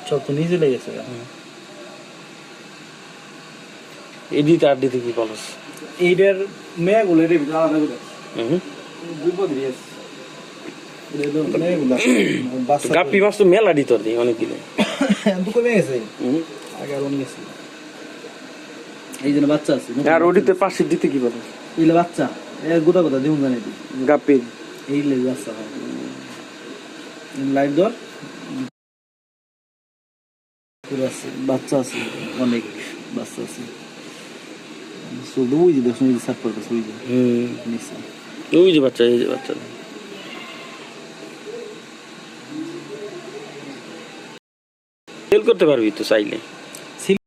সব তো নিচে লেগেছে। এডিট আর দিতে কি বলস? এইটার মেয়েগুলো এর ভিতরে আলাদা করে বিপদ দিয়েছে। গাপ্পি মাছ তো মেলা দিতর দিই অনেক দিলে তো কমে গেছে আগে আর অনেক গেছে। এই জন্য বাচ্চা আছে আর ওডিতে পাশে দিতে কি বলস? এইলে বাচ্চা গোটা গোটা দিন জানি গাপ্পি এইলে বাচ্চা হয় লাইভ ধর আছে বাচ্চা আছে অনেক বাচ্চা আছে। শুধু ওই যে দেখুন সাপ করতেছে ওই যে নিচে ওই যে বাচ্চা, এই যে বাচ্চা সেল করতে পারবি তো চাইলে।